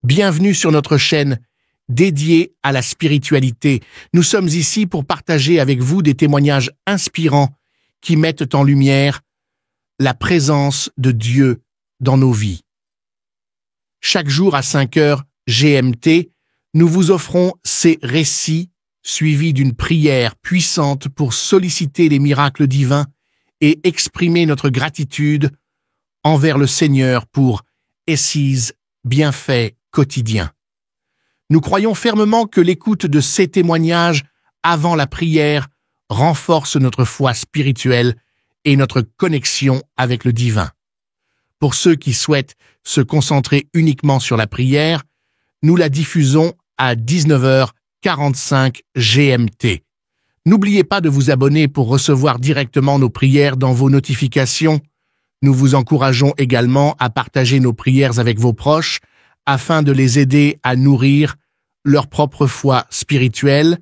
Bienvenue sur notre chaîne dédiée à la spiritualité. Nous sommes ici pour partager avec vous des témoignages inspirants qui mettent en lumière la présence de Dieu dans nos vies. Chaque jour à 5 heures GMT, nous vous offrons ces récits suivis d'une prière puissante pour solliciter les miracles divins et exprimer notre gratitude envers le Seigneur pour His bienfaits quotidiens. Nous croyons fermement que l'écoute de ces témoignages avant la prière renforce notre foi spirituelle et notre connexion avec le divin. Pour ceux qui souhaitent se concentrer uniquement sur la prière, nous la diffusons à 19h45 GMT. N'oubliez pas de vous abonner pour recevoir directement nos prières dans vos notifications. Nous vous encourageons également à partager nos prières avec vos proches afin de les aider à nourrir leur propre foi spirituelle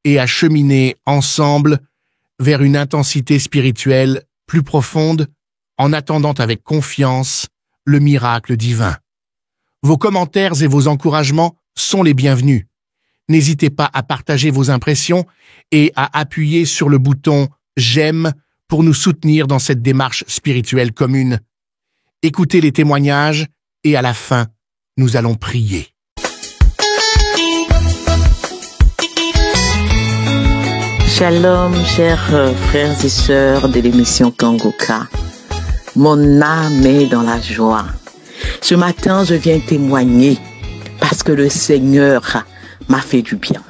et à cheminer ensemble vers une intensité spirituelle plus profonde en attendant avec confiance le miracle divin. Vos commentaires et vos encouragements sont les bienvenus. N'hésitez pas à partager vos impressions et à appuyer sur le bouton « J'aime » pour nous soutenir dans cette démarche spirituelle commune. Écoutez les témoignages et à la fin, nous allons prier. Shalom, chers frères et sœurs de l'émission Kangoka. Mon âme est dans la joie. Ce matin, je viens témoigner parce que le Seigneur m'a fait du bien.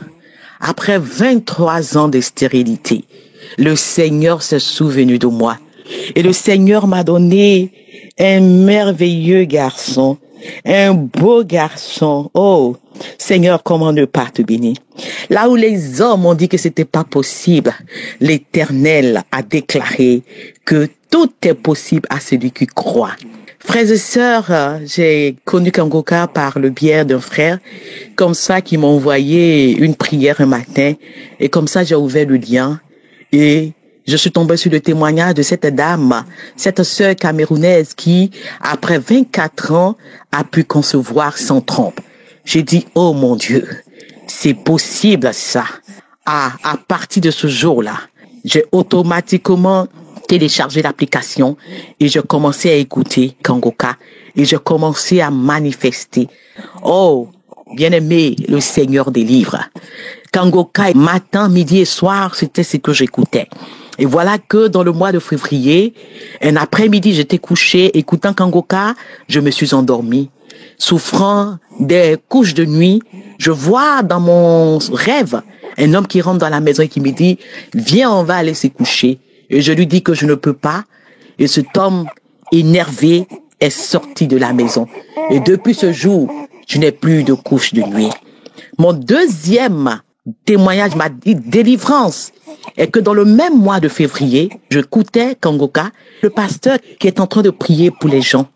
Après 23 ans de stérilité, le Seigneur s'est souvenu de moi. Et le Seigneur m'a donné un merveilleux garçon, un beau garçon. Oh, Seigneur, comment ne pas te bénir? Là où les hommes ont dit que c'était pas possible, l'Éternel a déclaré que tout est possible à celui qui croit. Frères et sœurs, j'ai connu Kangoka par le biais d'un frère, comme ça, qui m'a envoyé une prière un matin, et comme ça, j'ai ouvert le lien, et je suis tombée sur le témoignage de cette dame, cette sœur camerounaise qui, après 24 ans, a pu concevoir sans trompe. J'ai dit, oh mon Dieu, c'est possible ça. À partir de ce jour-là, j'ai automatiquement téléchargé l'application et je commençais à écouter Kangoka et je commençais à manifester. Oh, bien-aimé, le Seigneur délivre. Kangoka, matin, midi et soir, c'était ce que j'écoutais. Et voilà que dans le mois de février, un après-midi, j'étais couché, écoutant Kangoka, je me suis endormi. Souffrant des couches de nuit, je vois dans mon rêve un homme qui rentre dans la maison et qui me dit « Viens, on va aller se coucher ». Et je lui dis que je ne peux pas. Et cet homme énervé est sorti de la maison. Et depuis ce jour, je n'ai plus de couches de nuit. Mon deuxième témoignage m'a dit délivrance. Et que dans le même mois de février, je écoutais Kangoka, le pasteur qui est en train de prier pour les gens.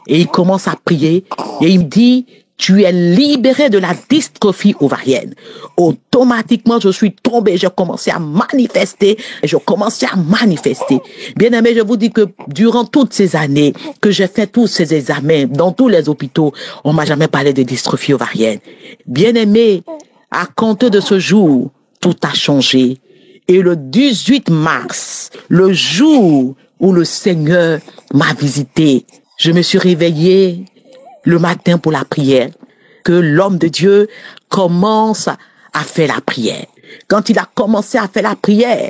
Et il commence à prier et il me dit, tu es libéré de la dystrophie ovarienne. Automatiquement, je suis tombé, j'ai commencé à manifester et je commençais à manifester. Bien aimé, je vous dis que durant toutes ces années que j'ai fait tous ces examens dans tous les hôpitaux, on m'a jamais parlé de dystrophie ovarienne. Bien aimé, à compter de ce jour, tout a changé. Et le 18 mars, le jour où le Seigneur m'a visité, je me suis réveillé le matin pour la prière, que l'homme de Dieu commence à faire la prière. Quand il a commencé à faire la prière,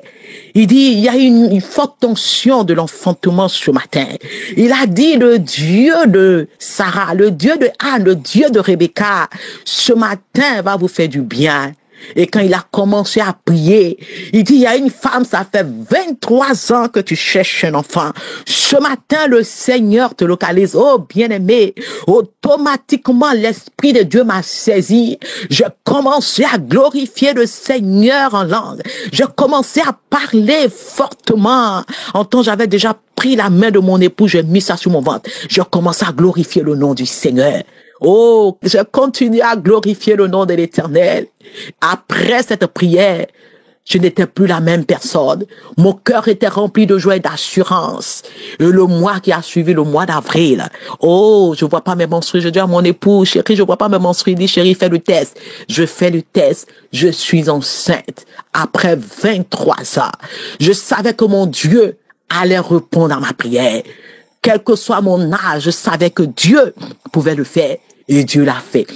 il dit, il y a une forte tension de l'enfantement ce matin. Il a dit, le Dieu de Sarah, le Dieu de Anne, le Dieu de Rebecca, ce matin va vous faire du bien. Et quand il a commencé à prier, il dit, il y a une femme, ça fait 23 ans que tu cherches un enfant. Ce matin, le Seigneur te localise. Oh, bien-aimé, automatiquement, l'Esprit de Dieu m'a saisi. Je commençais à glorifier le Seigneur en langue. Je commençais à parler fortement. En temps, j'avais déjà pris la main de mon époux, j'ai mis ça sur mon ventre. Je commençais à glorifier le nom du Seigneur. Oh, je continue à glorifier le nom de l'Éternel. Après cette prière, Je n'étais plus la même personne. Mon cœur était rempli de joie et d'assurance. Et le mois qui a suivi, le mois d'avril, oh, je vois pas mes menstrues. Je dis à mon époux, chérie, je vois pas mes menstrues. Il dit, chérie, fais le test. Je fais le test. Je suis enceinte. Après 23 ans, je savais que mon Dieu allait répondre à ma prière. Quel que soit mon âge, je savais que Dieu pouvait le faire. Et Dieu l'a fait.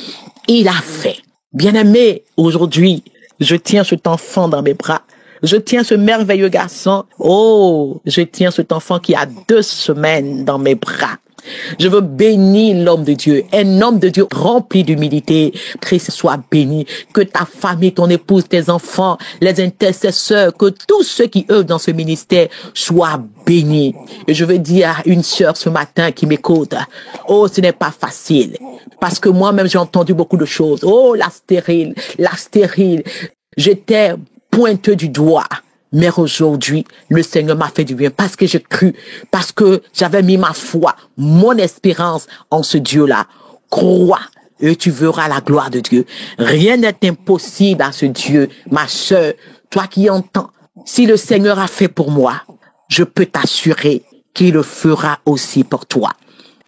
Il a fait. Bien-aimé, aujourd'hui, je tiens cet enfant dans mes bras. Je tiens ce merveilleux garçon. Oh, je tiens cet enfant qui a 2 semaines dans mes bras. Je veux bénir l'homme de Dieu, un homme de Dieu rempli d'humilité. Christ soit béni. Que ta famille, ton épouse, tes enfants, les intercesseurs, que tous ceux qui œuvrent dans ce ministère soient bénis. Et je veux dire à une sœur ce matin qui m'écoute, oh, ce n'est pas facile. Parce que moi-même, j'ai entendu beaucoup de choses. Oh, la stérile. J'étais pointeux du doigt. Mais aujourd'hui, le Seigneur m'a fait du bien parce que j'ai cru, parce que j'avais mis ma foi, mon espérance en ce Dieu-là. Crois et tu verras la gloire de Dieu. Rien n'est impossible à ce Dieu. Ma sœur, toi qui entends, si le Seigneur a fait pour moi, je peux t'assurer qu'il le fera aussi pour toi.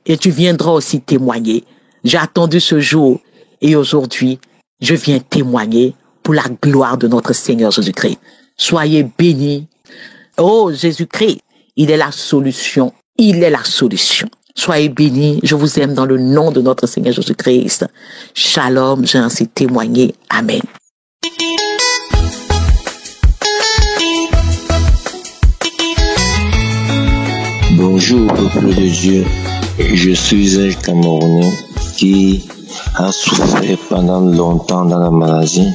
Et tu viendras aussi témoigner. J'ai attendu ce jour et aujourd'hui, je viens témoigner pour la gloire de notre Seigneur Jésus-Christ. Soyez bénis. Oh, Jésus-Christ, il est la solution. Il est la solution. Soyez bénis. Je vous aime dans le nom de notre Seigneur Jésus-Christ. Shalom, j'ai ainsi témoigné. Amen. Bonjour, peuple de Dieu. Je suis un Camerounais qui a souffert pendant longtemps dans la maladie.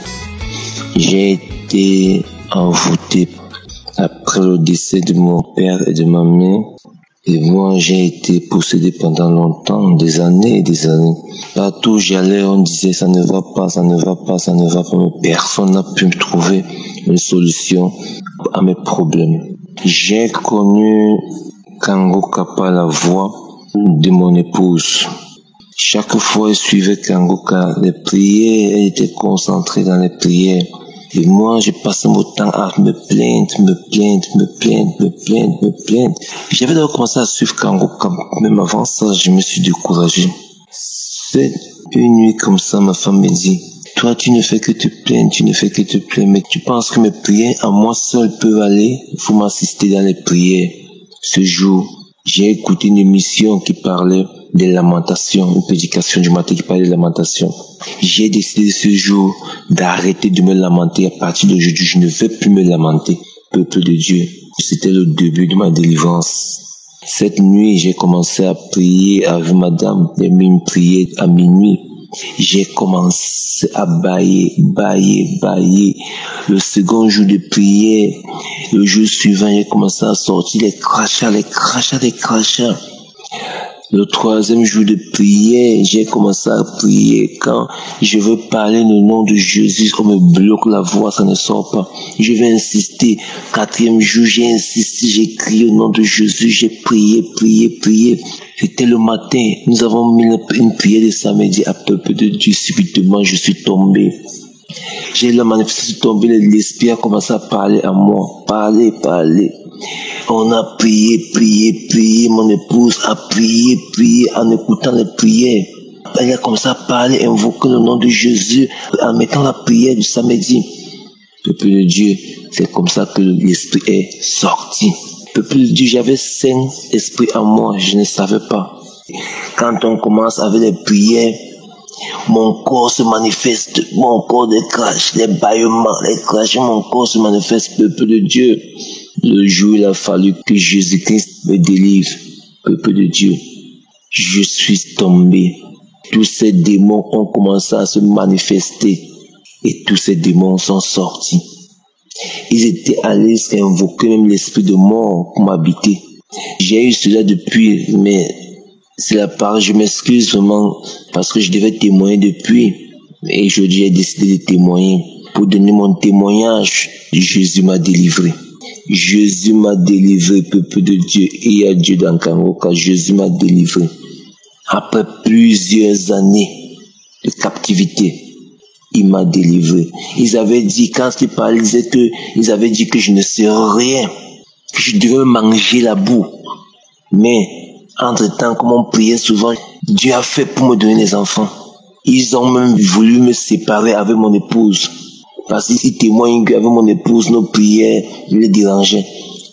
J'ai été envoûté après le décès de mon père et de ma mère. Et moi, j'ai été possédé pendant longtemps, des années et des années. Partout où j'allais, on disait ça ne va pas, ça ne va pas, ça ne va pas. Mais personne n'a pu me trouver une solution à mes problèmes. J'ai connu Kango Kappa, la voix de mon épouse. Chaque fois, elle suivait Kango Kappa. Les prières, elle était concentrée dans les prières. Et moi, j'ai passé mon temps à me plaindre. J'avais d'abord commencé à suivre Kango Kappa. Même avant ça, je me suis découragé. C'est une nuit comme ça, ma femme me dit, toi, tu ne fais que te plaindre, mais tu penses que mes prières à moi seul peuvent aller? Il faut m'assister dans les prières. Ce jour, j'ai écouté une émission qui parlait des lamentations, une prédication du matin qui parlait des lamentations. J'ai décidé ce jour d'arrêter de me lamenter. À partir d'aujourd'hui, je ne vais plus me lamenter. Peuple de Dieu, c'était le début de ma délivrance. Cette nuit, j'ai commencé à prier avec madame. J'ai mis une prière à minuit. J'ai commencé à bailler. Le second jour de prière, le jour suivant, j'ai commencé à sortir les crachats. Le troisième jour de prière, j'ai commencé à prier. Quand je veux parler le nom de Jésus, on me bloque la voix, ça ne sort pas. Je vais insister. 4e jour, j'ai insisté, j'ai crié au nom de Jésus, j'ai prié. C'était le matin. Nous avons mis une prière de samedi à peuple de Dieu. Subitement, je suis tombé. J'ai la manifestation tombée, l'esprit a commencé à parler à moi. Parler. On a prié, mon épouse a prié en écoutant les prières. Elle a commencé à parler, invoquer le nom de Jésus en mettant la prière du samedi. Peuple de Dieu, c'est comme ça que l'esprit est sorti. Peuple de Dieu, j'avais 5 esprits en moi, je ne savais pas. Quand on commence avec les prières, mon corps se manifeste, mon corps décrache, les bâillements, les crachements, mon corps se manifeste, peuple de Dieu. Le jour, il a fallu que Jésus-Christ me délivre, peuple de Dieu. Je suis tombé. Tous ces démons ont commencé à se manifester et tous ces démons sont sortis. Ils étaient allés invoquer même l'esprit de mort pour m'habiter. J'ai eu cela depuis, mais c'est la part, je m'excuse vraiment parce que je devais témoigner depuis. Et aujourd'hui, j'ai décidé de témoigner. Pour donner mon témoignage, Jésus m'a délivré. Jésus m'a délivré, peuple de Dieu. Il y a Dieu dans Kango Kappa. Jésus m'a délivré. Après plusieurs années de captivité, il m'a délivré. Ils avaient dit, quand il parlait, ils avaient dit que je ne sais rien, que je devais manger la boue. Mais, entre-temps, comme on priait souvent, Dieu a fait pour me donner des enfants. Ils ont même voulu me séparer avec mon épouse. Parce qu'ils témoignent qu'avec mon épouse, nos prières les dérangeaient.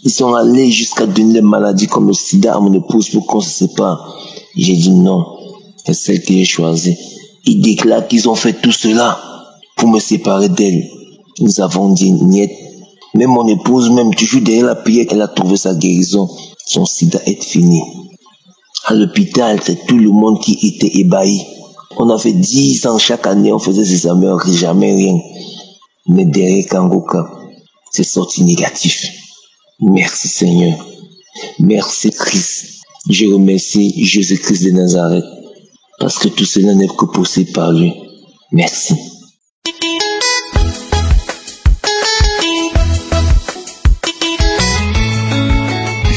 Ils sont allés jusqu'à donner des maladies comme le sida à mon épouse pour qu'on se sépare. J'ai dit non, c'est celle que j'ai choisie. Ils déclarent qu'ils ont fait tout cela pour me séparer d'elle. Nous avons dit niet. Même mon épouse, même toujours derrière la prière, elle a trouvé sa guérison. Son sida est fini. À l'hôpital, c'est tout le monde qui était ébahi. On a fait 10 ans chaque année, on faisait des examens, jamais rien. Mais derrière Kangoka, c'est sorti négatif. Merci Seigneur. Merci Christ. Je remercie Jésus-Christ de Nazareth. Parce que tout cela n'est que possible par lui. Merci.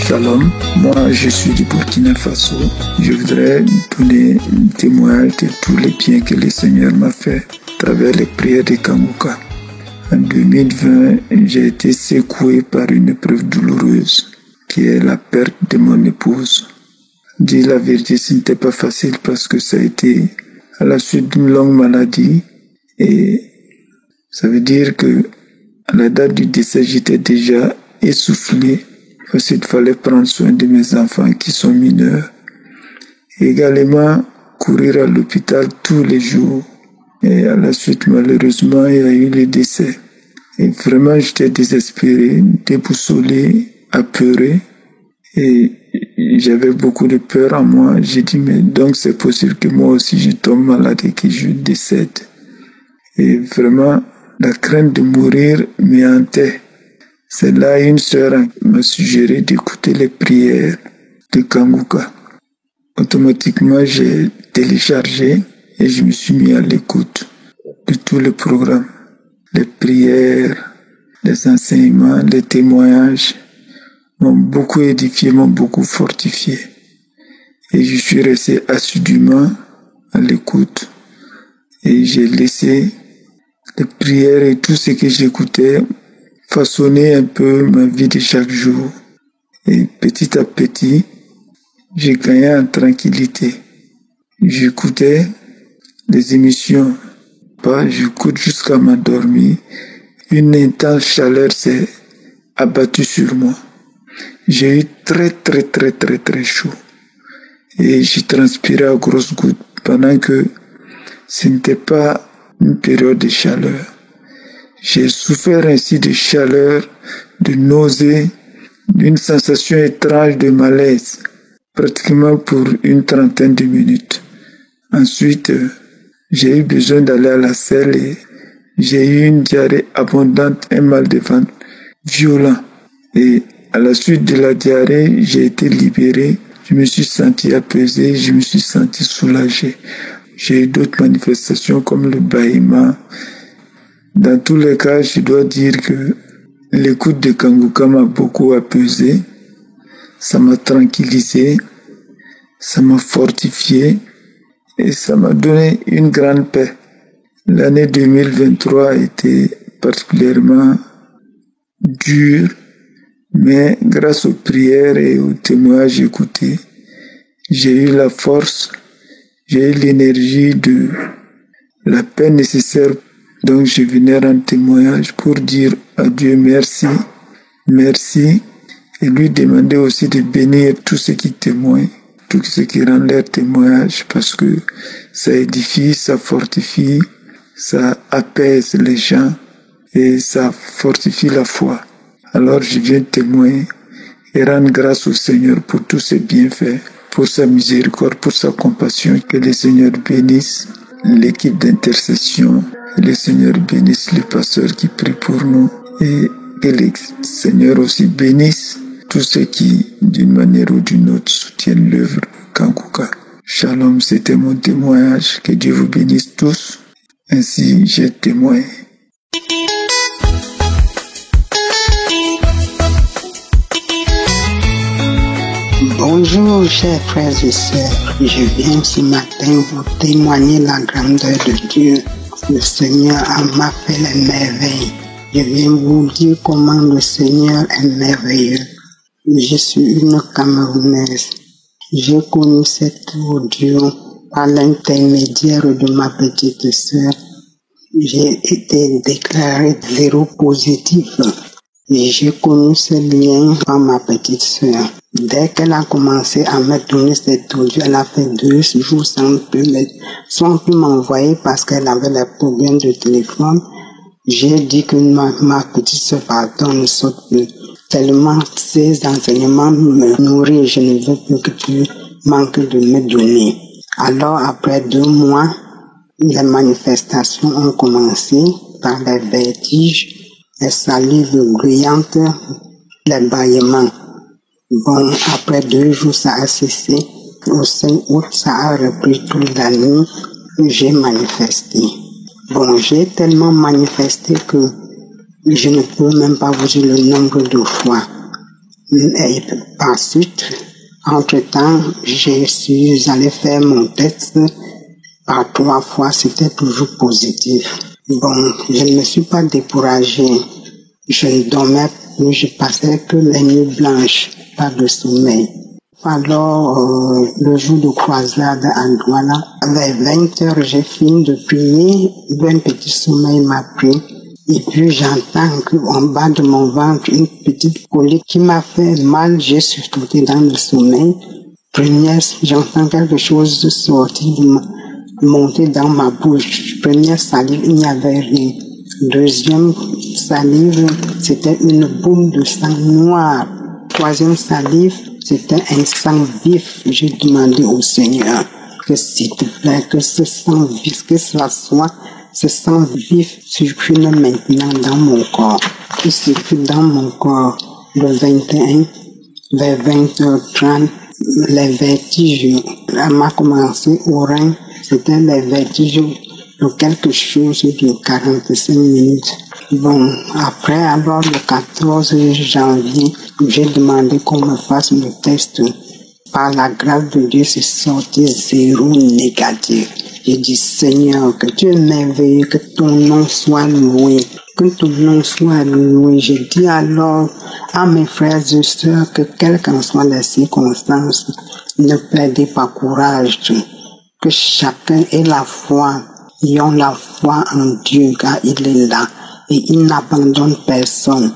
Shalom, moi je suis du Burkina Faso. Je voudrais donner un témoignage de tous les biens que le Seigneur m'a fait à travers les prières de Kangoka. En 2020, j'ai été secoué par une épreuve douloureuse qui est la perte de mon épouse. Dire la vérité, ce n'était pas facile parce que ça a été à la suite d'une longue maladie et ça veut dire que à la date du décès, j'étais déjà essoufflé parce qu'il fallait prendre soin de mes enfants qui sont mineurs. Et également, courir à l'hôpital tous les jours. Et à la suite, malheureusement, il y a eu le décès. Et vraiment, j'étais désespéré, déboussolé, apeuré. Et j'avais beaucoup de peur en moi. J'ai dit, mais donc c'est possible que moi aussi je tombe malade et que je décède. Et vraiment, la crainte de mourir me hantait. C'est là une sœur m'a suggéré d'écouter les prières de Kangoka. Automatiquement, j'ai téléchargé et je me suis mis à l'écoute de tout le programme. Les prières, les enseignements, les témoignages m'ont beaucoup édifié, m'ont beaucoup fortifié. Et je suis resté assidûment à l'écoute. Et j'ai laissé les prières et tout ce que j'écoutais façonner un peu ma vie de chaque jour. Et petit à petit, j'ai gagné en tranquillité. J'écoutais les émissions, j'écoute jusqu'à m'endormir. Une intense chaleur s'est abattue sur moi. J'ai eu très chaud. Et j'ai transpiré à grosses gouttes pendant que ce n'était pas une période de chaleur. J'ai souffert ainsi de chaleur, de nausée, d'une sensation étrange de malaise, pratiquement pour une trentaine de minutes. Ensuite, j'ai eu besoin d'aller à la selle et j'ai eu une diarrhée abondante, un mal de ventre violent. Et à la suite de la diarrhée, j'ai été libéré. Je me suis senti apaisé, je me suis senti soulagé. J'ai eu d'autres manifestations comme le bâillement. Dans tous les cas, je dois dire que l'écoute de Kangoka m'a beaucoup apaisé. Ça m'a tranquillisé, ça m'a fortifié et ça m'a donné une grande paix. L'année 2023 a été particulièrement dure, mais grâce aux prières et aux témoignages écoutés, j'ai eu la force, j'ai eu l'énergie de la paix nécessaire. Donc je venais rendre témoignage pour dire à Dieu merci, merci, et lui demander aussi de bénir tous ceux qui témoignent, tous ceux qui rendent leur témoignage, parce que ça édifie, ça fortifie, ça apaise les gens et ça fortifie la foi. Alors je viens témoigner et rendre grâce au Seigneur pour tous ses bienfaits, pour sa miséricorde, pour sa compassion. Que le Seigneur bénisse l'équipe d'intercession. Le Seigneur bénisse les pasteurs qui prient pour nous et que le Seigneur aussi bénisse tous ceux qui, d'une manière ou d'une autre, soutiennent l'œuvre Kangoka. Shalom, c'était mon témoignage. Que Dieu vous bénisse tous. Ainsi, j'ai témoigné. Bonjour, chers frères et sœurs. Je viens ce matin vous témoigner la grandeur de Dieu Le Seigneur m'a fait les merveilles. Je viens vous dire comment le Seigneur est merveilleux. Je suis une Camerounaise. J'ai connu cet audio par l'intermédiaire de ma petite sœur. J'ai été déclaré séropositif. Et j'ai connu ce lien par ma petite sœur. Dès qu'elle a commencé à me donner cet audio, elle a fait 2 jours sans plus m'envoyer parce qu'elle avait les problèmes de téléphone. J'ai dit que ma petite sœur, pardon, ne saute plus. Tellement ces enseignements me nourrissent, je ne veux plus que tu manques de me donner. Alors, après 2 mois, les manifestations ont commencé par les vertiges, les salives bruyantes, les bâillements. Bon, après 2 jours, ça a cessé. Au 5 août, ça a repris toute la nuit. J'ai manifesté. Bon, j'ai tellement manifesté que je ne peux même pas vous dire le nombre de fois. Et par suite, entre-temps, je suis allé faire mon test. Par 3 fois, c'était toujours positif. Bon, je ne me suis pas découragée. Je ne dormais plus, je passais que les nuits blanches, pas de sommeil. Alors, le jour de croisade à Douala, vers 20h, j'ai fini de prier, un petit sommeil m'a pris. Et puis j'entends qu'en bas de mon ventre, une petite colique qui m'a fait mal, j'ai sauté dans le sommeil. Première, j'entends quelque chose sortir, monter dans ma bouche. Première salive, il n'y avait rien. Deuxième salive, c'était une boule de sang noir. Troisième salive, c'était un sang vif. J'ai demandé au Seigneur que s'il te plaît, que ce sang vif, que cela soit, ce sang vif circule maintenant dans mon corps. Il circule dans mon corps le 21, vers 20h30, les vertiges. Elle m'a commencé au rein. C'était les vertiges de quelque chose de 45 minutes. Bon, après, alors le 14 janvier, j'ai demandé qu'on me fasse le test. Par la grâce de Dieu, c'est sorti 0 négatif. J'ai dit, Seigneur, que tu es merveilleux, que ton nom soit loué, que ton nom soit loué. J'ai dit alors à mes frères et sœurs que quelles qu'en soient les circonstances, ne perdez pas courage, que chacun ait la foi, ayons la foi en Dieu, car il est là et il n'abandonne personne.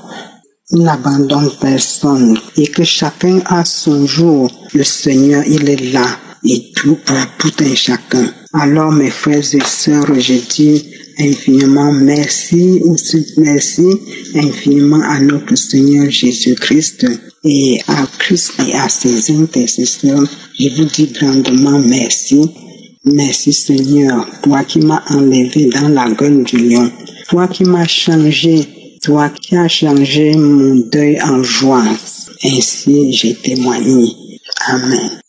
Il n'abandonne personne et que chacun a son jour. Le Seigneur, il est là et tout pour tout un chacun. Alors mes frères et sœurs, je dis infiniment merci, aussi merci infiniment à notre Seigneur Jésus-Christ et à Christ et à ses intercesseurs. Je vous dis grandement merci. Merci Seigneur, toi qui m'as enlevé dans la gueule du lion, toi qui m'as changé, toi qui as changé mon deuil en joie. Ainsi j'ai témoigné. Amen.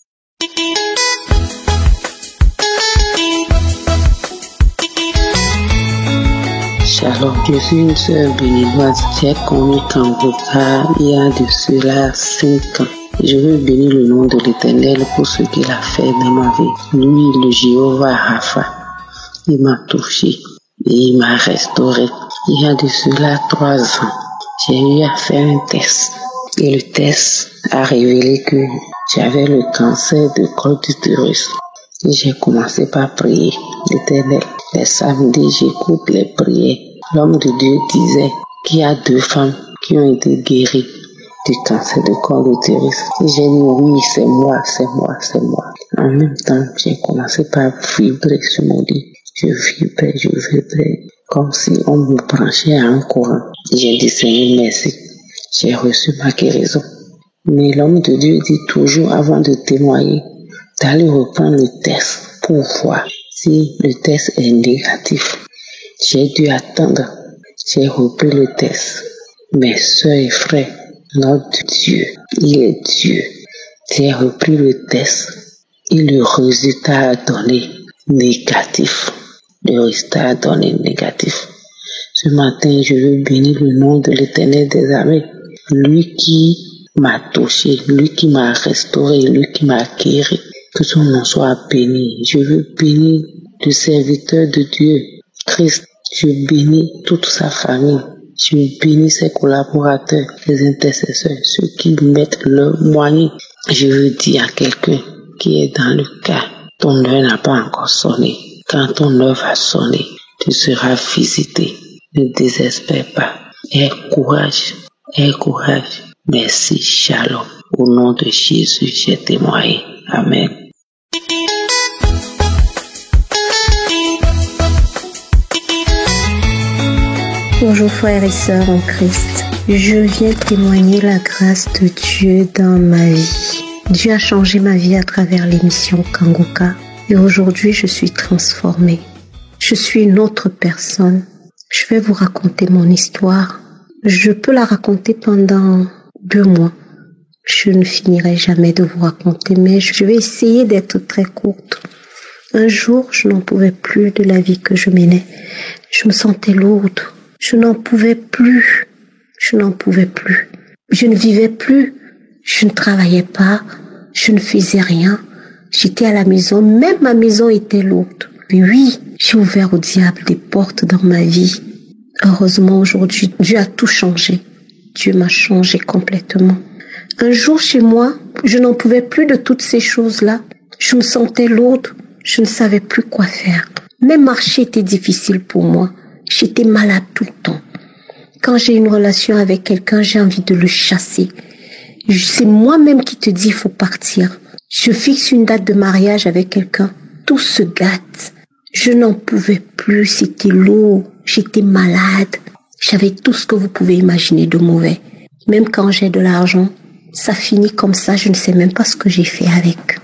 Shalom, je suis une sœur béninoise. J'ai connu Kangoka il y a de cela 5 ans. Je veux bénir le nom de l'Éternel pour ce qu'il a fait dans ma vie. Lui, le Jéhovah Rapha, il m'a touché et il m'a restauré. Il y a de cela 3 ans, j'ai eu à faire un test. Et le test a révélé que j'avais le cancer de col d'utérus. Et j'ai commencé par prier l'Éternel. Les samedis, j'écoute les prières. L'homme de Dieu disait qu'il y a 2 femmes qui ont été guéries du cancer de col d'utérus. Et j'ai dit oui, c'est moi. En même temps, j'ai commencé par vibrer sur mon lit. Je vibrais, comme si on me branchait à un courant. J'ai dit Seigneur, merci. J'ai reçu ma guérison. Mais l'homme de Dieu dit toujours avant de témoigner, d'aller reprendre le test pour voir si le test est négatif. J'ai dû attendre. J'ai repris le test. Mes soeurs et frères, notre Dieu, il est Dieu. J'ai repris le test et le résultat a donné négatif. Ce matin, je veux bénir le nom de l'Éternel des armées. Lui qui m'a touché, lui qui m'a restauré, lui qui m'a guéri. Que son nom soit béni. Je veux bénir le serviteur de Dieu, Christ, je bénis toute sa famille. Je bénis ses collaborateurs, les intercesseurs, ceux qui mettent leur moyen. Je veux dire à quelqu'un qui est dans le cas, ton heure n'a pas encore sonné. Quand ton heure va sonner, tu seras visité. Ne désespère pas. Aie courage. Aie courage. Merci, shalom. Au nom de Jésus, j'ai témoigné. Amen. Bonjour frères et sœurs en Christ. Je viens témoigner la grâce de Dieu dans ma vie. Dieu a changé ma vie à travers l'émission Kangoka. Et aujourd'hui, je suis transformée. Je suis une autre personne. Je vais vous raconter mon histoire. Je peux la raconter pendant 2 mois. Je ne finirai jamais de vous raconter, mais je vais essayer d'être très courte. Un jour, je n'en pouvais plus de la vie que je menais. Je me sentais lourde. Je n'en pouvais plus. Je n'en pouvais plus. Je ne vivais plus. Je ne travaillais pas. Je ne faisais rien. J'étais à la maison. Même ma maison était lourde. Et oui, j'ai ouvert au diable des portes dans ma vie. Heureusement, aujourd'hui, Dieu a tout changé. Dieu m'a changé complètement. Un jour, chez moi, je n'en pouvais plus de toutes ces choses-là. Je me sentais lourde. Je ne savais plus quoi faire. Même marcher était difficile pour moi. J'étais malade tout le temps. Quand j'ai une relation avec quelqu'un, j'ai envie de le chasser. C'est moi-même qui te dis, il faut partir. Je fixe une date de mariage avec quelqu'un. Tout se gâte. Je n'en pouvais plus. C'était lourd. J'étais malade. J'avais tout ce que vous pouvez imaginer de mauvais. Même quand j'ai de l'argent, ça finit comme ça. Je ne sais même pas ce que j'ai fait avec.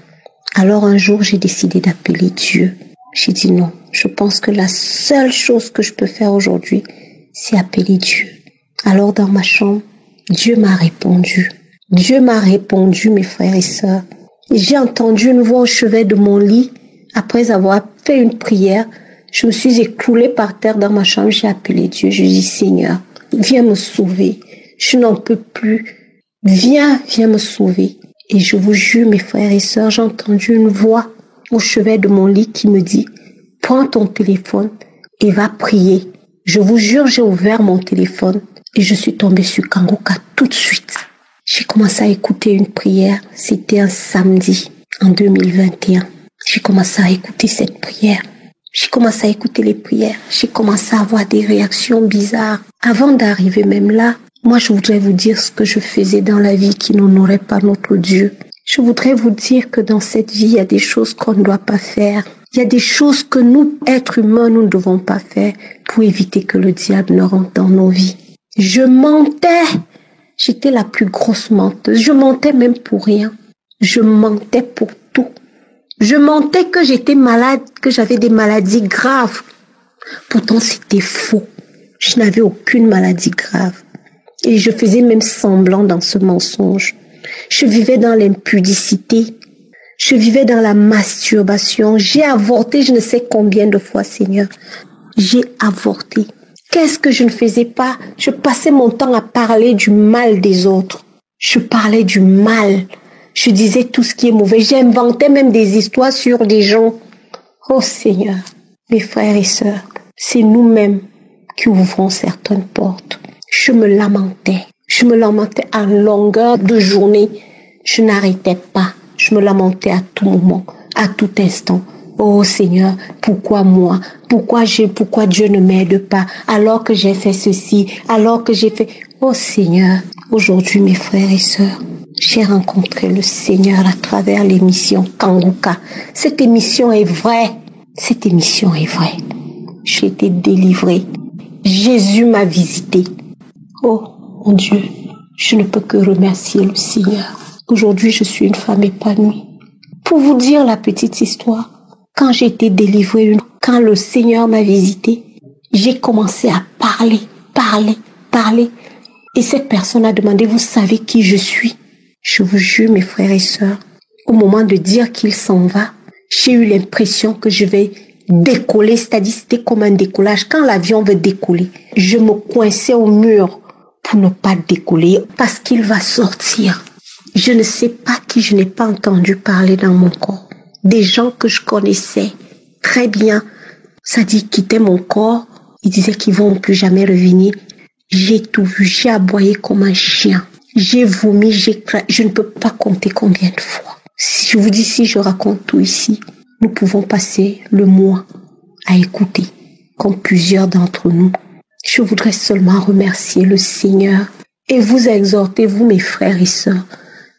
Alors un jour, j'ai décidé d'appeler Dieu. J'ai dit non. Je pense que la seule chose que je peux faire aujourd'hui, c'est appeler Dieu. Alors dans ma chambre, Dieu m'a répondu. Dieu m'a répondu, mes frères et sœurs. J'ai entendu une voix au chevet de mon lit. Après avoir fait une prière, je me suis écroulée par terre dans ma chambre. J'ai appelé Dieu. Je dis, Seigneur, viens me sauver. Je n'en peux plus. Viens me sauver. Et je vous jure, mes frères et sœurs, j'ai entendu une voix au chevet de mon lit qui me dit, prends ton téléphone et va prier. Je vous jure, j'ai ouvert mon téléphone et je suis tombée sur Kangoka tout de suite. J'ai commencé à écouter une prière. C'était un samedi en 2021. J'ai commencé à écouter cette prière. J'ai commencé à écouter les prières. J'ai commencé à avoir des réactions bizarres. Avant d'arriver même là, moi je voudrais vous dire ce que je faisais dans la vie qui n'honorait pas notre Dieu. Je voudrais vous dire que dans cette vie, il y a des choses qu'on ne doit pas faire. Il y a des choses que nous, êtres humains, nous ne devons pas faire pour éviter que le diable ne rentre dans nos vies. Je mentais. J'étais la plus grosse menteuse. Je mentais même pour rien. Je mentais pour tout. Je mentais que j'étais malade, que j'avais des maladies graves. Pourtant, c'était faux. Je n'avais aucune maladie grave. Et je faisais même semblant dans ce mensonge. Je vivais dans l'impudicité. Je vivais dans la masturbation. J'ai avorté je ne sais combien de fois, Seigneur. J'ai avorté. Qu'est-ce que je ne faisais pas? Je passais mon temps à parler du mal des autres. Je parlais du mal. Je disais tout ce qui est mauvais. J'inventais même des histoires sur des gens. Oh Seigneur, mes frères et sœurs, c'est nous-mêmes qui ouvrons certaines portes. Je me lamentais. Je me lamentais à longueur de journée. Je n'arrêtais pas. Je me lamentais à tout moment, à tout instant. Oh Seigneur, pourquoi moi? Pourquoi Dieu ne m'aide pas alors que j'ai fait ceci, alors que j'ai fait... Oh Seigneur, aujourd'hui mes frères et sœurs, j'ai rencontré le Seigneur à travers l'émission Kangoka. Cette émission est vraie. Cette émission est vraie. J'ai été délivrée. Jésus m'a visité. Oh mon Dieu, je ne peux que remercier le Seigneur. Aujourd'hui, je suis une femme épanouie. Pour vous dire la petite histoire, quand j'ai été délivrée, quand le Seigneur m'a visité, j'ai commencé à parler. Et cette personne a demandé, vous savez qui je suis? Je vous jure, mes frères et sœurs, au moment de dire qu'il s'en va, j'ai eu l'impression que je vais décoller, c'est-à-dire c'était comme un décollage. Quand l'avion veut décoller, je me coinçais au mur pour ne pas décoller parce qu'il va sortir. Je ne sais pas qui je n'ai pas entendu parler dans mon corps. Des gens que je connaissais très bien Ça dit quitter mon corps. Ils disaient qu'ils vont plus jamais revenir. J'ai tout vu, j'ai aboyé comme un chien. J'ai vomi, je ne peux pas compter combien de fois. Si je vous dis, si je raconte tout ici, nous pouvons passer le mois à écouter, comme plusieurs d'entre nous. Je voudrais seulement remercier le Seigneur et vous exhorter, vous mes frères et sœurs,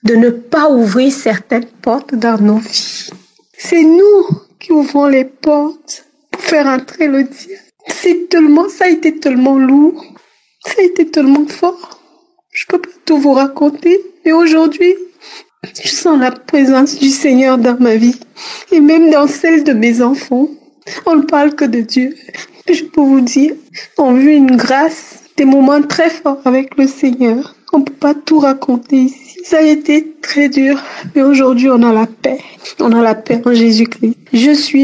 de ne pas ouvrir certaines portes dans nos vies. C'est nous qui ouvrons les portes pour faire entrer le diable. Ça a été tellement lourd, ça a été tellement fort. Je peux pas tout vous raconter, mais aujourd'hui, je sens la présence du Seigneur dans ma vie et même dans celle de mes enfants. On ne parle que de Dieu. Je peux vous dire, on a vu une grâce, des moments très forts avec le Seigneur. On ne peut pas tout raconter ici. Ça a été très dur, mais aujourd'hui on a la paix. On a la paix en Jésus-Christ.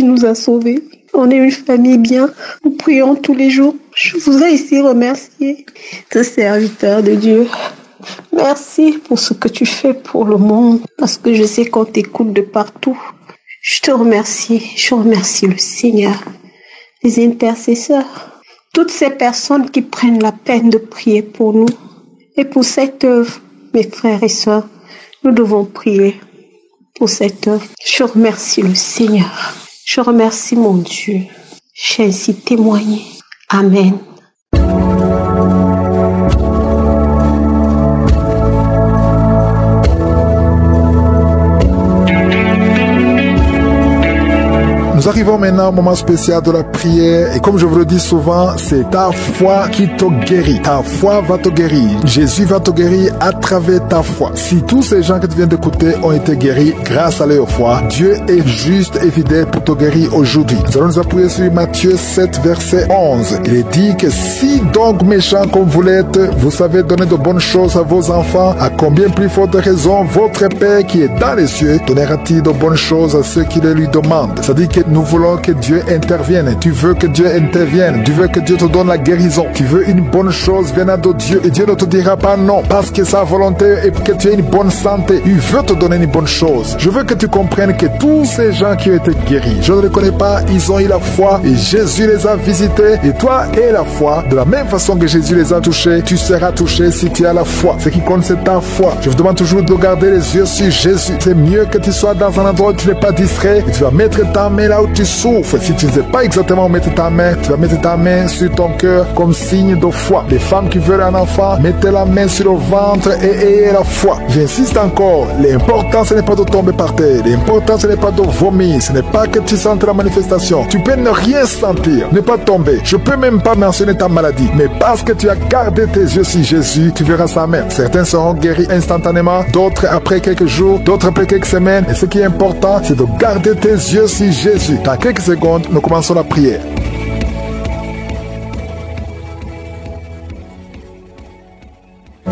Nous a sauvés. On est une famille bien. Nous prions tous les jours. Je voudrais ici remercier ce serviteur de Dieu. Merci pour ce que tu fais pour le monde, parce que je sais qu'on t'écoute de partout. Je te remercie. Je remercie le Seigneur, les intercesseurs, toutes ces personnes qui prennent la peine de prier pour nous. Et pour cette œuvre, mes frères et sœurs, nous devons prier pour cette œuvre. Je remercie le Seigneur. Je remercie mon Dieu. J'ai ainsi témoigné. Amen. Nous arrivons maintenant au moment spécial de la prière et comme je vous le dis souvent, c'est ta foi qui te guérit. Ta foi va te guérir. Jésus va te guérir à travers ta foi. Si tous ces gens que tu viens d'écouter ont été guéris grâce à leur foi, Dieu est juste et fidèle pour te guérir aujourd'hui. Nous allons nous appuyer sur Matthieu 7, verset 11. Il est dit que si donc méchants comme vous l'êtes, vous savez donner de bonnes choses à vos enfants, à combien plus forte raison votre Père qui est dans les cieux donnera-t-il de bonnes choses à ceux qui les lui demandent. C'est-à-dire que nous voulons que Dieu intervienne. Tu veux que Dieu intervienne. Tu veux que Dieu te donne la guérison. Tu veux une bonne chose venant de Dieu. Et Dieu ne te dira pas non. Parce que sa volonté est que tu aies une bonne santé. Il veut te donner une bonne chose. Je veux que tu comprennes que tous ces gens qui ont été guéris, je ne les connais pas, ils ont eu la foi et Jésus les a visités. Et toi et la foi, de la même façon que Jésus les a touchés, tu seras touché si tu as la foi. Ce qui compte, c'est ta foi. Je vous demande toujours de garder les yeux sur Jésus. C'est mieux que tu sois dans un endroit où tu n'es pas distrait et tu vas mettre ta main là où tu souffres. Si tu ne sais pas exactement où mettre ta main, tu vas mettre ta main sur ton cœur comme signe de foi. Les femmes qui veulent un enfant, mettez la main sur le ventre et ayez la foi. J'insiste encore, l'important ce n'est pas de tomber par terre, l'important ce n'est pas de vomir, ce n'est pas que tu sentes la manifestation. Tu peux ne rien sentir, ne pas tomber. Je peux même pas mentionner ta maladie, mais parce que tu as gardé tes yeux sur Jésus, tu verras sa main. Certains seront guéris instantanément, d'autres après quelques jours, d'autres après quelques semaines. Et ce qui est important, c'est de garder tes yeux sur Jésus. Dans quelques secondes, nous commençons la prière.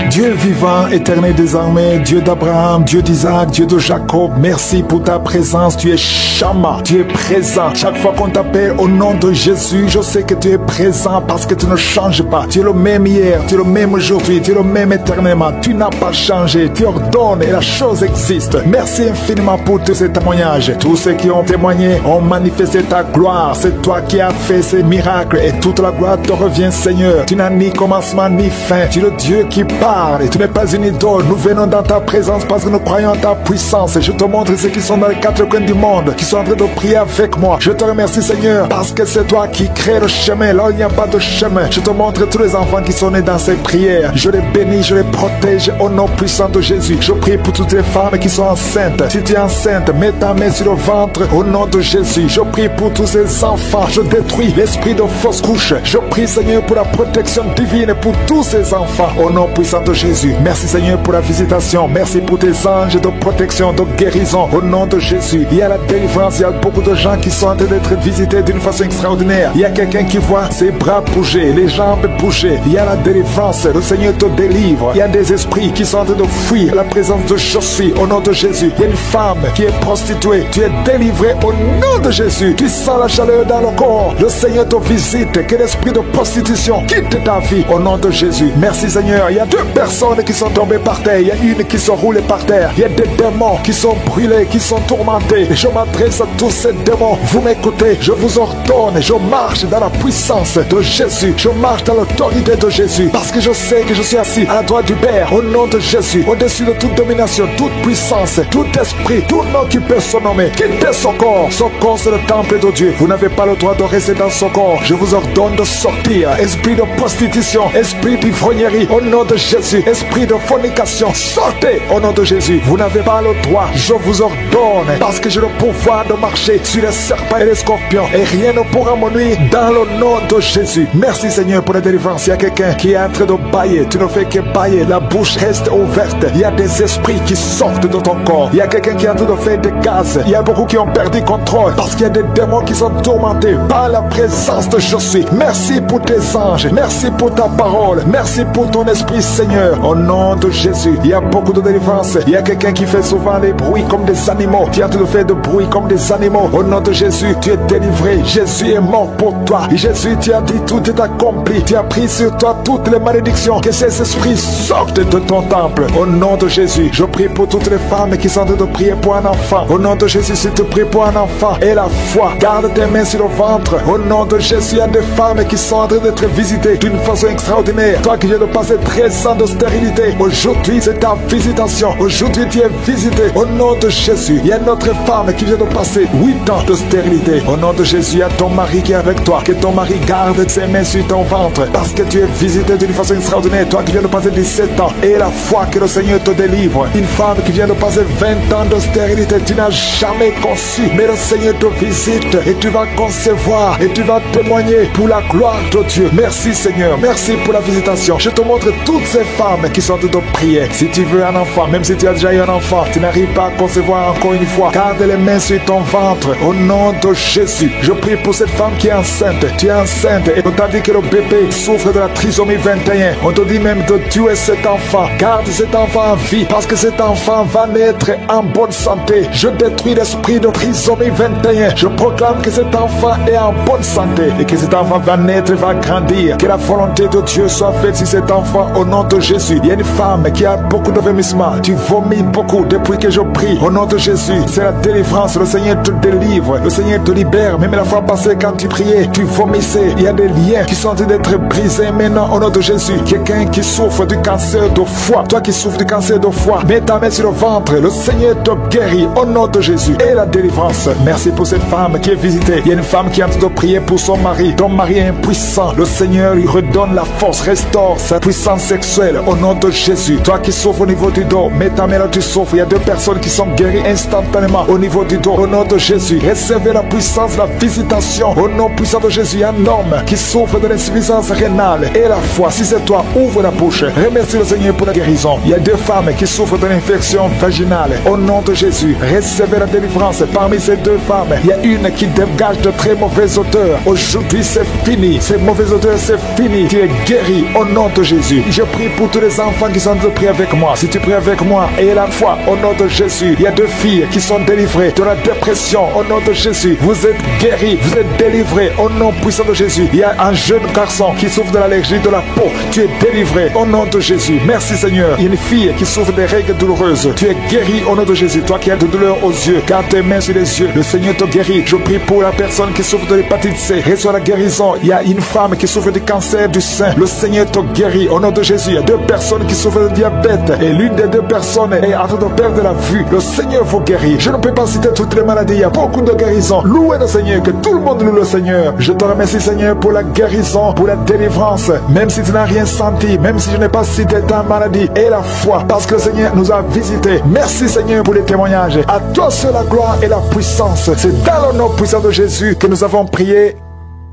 Dieu vivant, éternel désormais, Dieu d'Abraham, Dieu d'Isaac, Dieu de Jacob, merci pour ta présence, tu es Shama, tu es présent. Chaque fois qu'on t'appelle au nom de Jésus, je sais que tu es présent parce que tu ne changes pas. Tu es le même hier, tu es le même aujourd'hui, tu es le même éternellement. Tu n'as pas changé, tu ordonnes et la chose existe. Merci infiniment pour tous ces témoignages. Tous ceux qui ont témoigné ont manifesté ta gloire. C'est toi qui as fait ces miracles et toute la gloire te revient, Seigneur. Tu n'as ni commencement ni fin. Tu es le Dieu qui parle. Et tu n'es pas une idole. Nous venons dans ta présence parce que nous croyons en ta puissance. Et je te montre ceux qui sont dans les quatre coins du monde, qui sont en train de prier avec moi. Je te remercie, Seigneur, parce que c'est toi qui crée le chemin. Là où il n'y a pas de chemin, je te montre tous les enfants qui sont nés dans ces prières. Je les bénis, je les protège au nom puissant de Jésus. Je prie pour toutes les femmes qui sont enceintes. Si tu es enceinte, mets ta main sur le ventre au nom de Jésus. Je prie pour tous ces enfants. Je détruis l'esprit de fausse couche. Je prie, Seigneur, pour la protection divine pour tous ces enfants au nom puissant de Jésus. Merci, Seigneur, pour la visitation. Merci pour tes anges de protection, de guérison au nom de Jésus. Il y a la délivrance. Il y a beaucoup de gens qui sont en train d'être visités d'une façon extraordinaire. Il y a quelqu'un qui voit ses bras bouger, les jambes bouger. Il y a la délivrance. Le Seigneur te délivre. Il y a des esprits qui sont en train de fuir la présence de Jésus au nom de Jésus. Il y a une femme qui est prostituée. Tu es délivré au nom de Jésus. Tu sens la chaleur dans le corps. Le Seigneur te visite. Que l'esprit de prostitution quitte ta vie au nom de Jésus. Merci, Seigneur. Il y a deux personnes personnes qui sont tombées par terre. Il y a une qui sont roulées par terre. Il y a des démons qui sont brûlés, qui sont tourmentés. Je m'adresse à tous ces démons. Vous m'écoutez, je vous ordonne. Je marche dans la puissance de Jésus. Je marche dans l'autorité de Jésus. Parce que je sais que je suis assis à la droite du Père. Au nom de Jésus, au-dessus de toute domination, toute puissance, tout esprit, tout nom qui peut se nommer. Quittez son corps. Son corps, c'est le temple de Dieu. Vous n'avez pas le droit de rester dans son corps. Je vous ordonne de sortir. Esprit de prostitution, esprit d'ivrognerie, au nom de Jésus. Esprit de fornication, sortez au nom de Jésus. Vous n'avez pas le droit. Je vous ordonne, parce que j'ai le pouvoir de marcher sur les serpents et les scorpions. Et rien ne pourra me nuire dans le nom de Jésus. Merci Seigneur pour la délivrance. Il y a quelqu'un qui est en train de bailler. Tu ne fais que bailler. La bouche reste ouverte. Il y a des esprits qui sortent de ton corps. Il y a quelqu'un qui est en train de faire des gaz. Il y a beaucoup qui ont perdu contrôle parce qu'il y a des démons qui sont tourmentés par la présence de Je suis. Merci pour tes anges. Merci pour ta parole. Merci pour ton esprit Seigneur. Au nom de Jésus, il y a beaucoup de délivrance. Il y a quelqu'un qui fait souvent des bruits comme des animaux. Tu es en train de faire des bruits comme des animaux. Au nom de Jésus, tu es délivré. Jésus est mort pour toi. Jésus, tu as dit tout est accompli. Tu as pris sur toi toutes les malédictions. Que ces esprits sortent de ton temple. Au nom de Jésus, je prie pour toutes les femmes qui sont en train de prier pour un enfant. Au nom de Jésus, si tu pries pour un enfant et la foi, garde tes mains sur le ventre. Au nom de Jésus, il y a des femmes qui sont en train d'être visitées d'une façon extraordinaire. Toi qui viens de passer 13 ans de stérilité, aujourd'hui c'est ta visitation. Aujourd'hui tu es visité. Au nom de Jésus, il y a une autre femme qui vient de passer 8 ans de stérilité. Au nom de Jésus, il y a ton mari qui est avec toi. Que ton mari garde ses mains sur ton ventre, parce que tu es visité d'une façon extraordinaire. Toi qui viens de passer 17 ans et la foi que le Seigneur te délivre. Une femme qui vient de passer 20 ans de stérilité, tu n'as jamais conçu, mais le Seigneur te visite et tu vas concevoir et tu vas témoigner pour la gloire de Dieu. Merci Seigneur, merci pour la visitation. Je te montre toutes ces femmes qui sont en train de prier. Si tu veux un enfant, même si tu as déjà eu un enfant, tu n'arrives pas à concevoir encore une fois, garde les mains sur ton ventre. Au nom de Jésus, je prie pour cette femme qui est enceinte. Tu es enceinte et on t'a dit que le bébé souffre de la trisomie 21. On te dit même de tuer cet enfant. Garde cet enfant en vie, parce que cet enfant va naître en bonne santé. Je détruis l'esprit de trisomie 21. Je proclame que cet enfant est en bonne santé et que cet enfant va naître, va grandir. Que la volonté de Dieu soit faite sur cet enfant au nom de Jésus. Il y a une femme qui a beaucoup de vomissements. Tu vomis beaucoup depuis que je prie. Au nom de Jésus, c'est la délivrance. Le Seigneur te délivre. Le Seigneur te libère. Même la fois passée, quand tu priais, tu vomissais. Il y a des liens qui sont en train d'être brisés maintenant au nom de Jésus. Quelqu'un qui souffre du cancer de foie. Toi qui souffres du cancer de foie, mets ta main sur le ventre. Le Seigneur te guérit au nom de Jésus. Et la délivrance. Merci pour cette femme qui est visitée. Il y a une femme qui est en train de prier pour son mari. Ton mari est impuissant. Le Seigneur lui redonne la force, restaure sa puissance sexuelle au nom de Jésus. Toi qui souffres au niveau du dos, mets ta main là, tu souffres. Il y a 2 personnes qui sont guéries instantanément au niveau du dos. Au nom de Jésus, recevez la puissance, la visitation. Au nom puissant de Jésus, il y a un homme qui souffre de l'insuffisance rénale et la foi. Si c'est toi, ouvre la bouche. Remercie le Seigneur pour la guérison. Il y a 2 femmes qui souffrent de l'infection vaginale. Au nom de Jésus, recevez la délivrance. Parmi ces 2 femmes, il y a une qui dégage de très mauvaises odeurs. Aujourd'hui, c'est fini. Ces mauvaises odeurs, c'est fini. Tu es guéri au nom de Jésus. Je prie pour tous les enfants qui sont en train de prier avec moi. Si tu pries avec moi et la foi, au nom de Jésus, il y a 2 filles qui sont délivrées de la dépression. Au nom de Jésus, vous êtes guéris, vous êtes délivrés au nom puissant de Jésus. Il y a un jeune garçon qui souffre de l'allergie de la peau. Tu es délivré au nom de Jésus. Merci Seigneur. Il y a une fille qui souffre des règles douloureuses. Tu es guéri au nom de Jésus. Toi qui as de douleur aux yeux, garde tes mains sur les yeux. Le Seigneur te guérit. Je prie pour la personne qui souffre de l'hépatite C. Reçois la guérison. Il y a une femme qui souffre du cancer du sein. Le Seigneur te guérit au nom de Jésus. Il y a 2 personnes qui souffrent de diabète et l'une des 2 personnes est en train de perdre la vue. Le Seigneur vous guérit. Je ne peux pas citer toutes les maladies. Il y a beaucoup de guérisons. Louez le Seigneur. Que tout le monde loue le Seigneur. Je te remercie Seigneur pour la guérison, pour la délivrance. Même si tu n'as rien senti, même si je n'ai pas cité ta maladie, et la foi, parce que le Seigneur nous a visités. Merci Seigneur pour les témoignages. À toi seul la gloire et la puissance. C'est dans le nom puissant de Jésus que nous avons prié.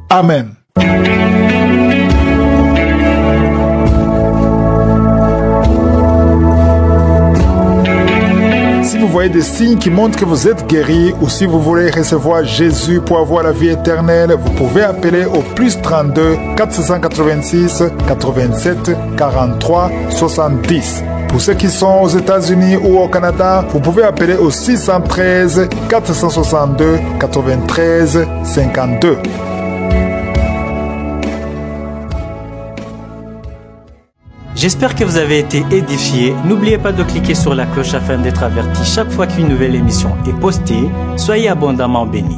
Amen. Si vous voyez des signes qui montrent que vous êtes guéri, ou si vous voulez recevoir Jésus pour avoir la vie éternelle, vous pouvez appeler au plus 32 486 87 43 70. Pour ceux qui sont aux États-Unis ou au Canada, vous pouvez appeler au 613 462 93 52. J'espère que vous avez été édifiés. N'oubliez pas de cliquer sur la cloche afin d'être averti chaque fois qu'une nouvelle émission est postée. Soyez abondamment bénis.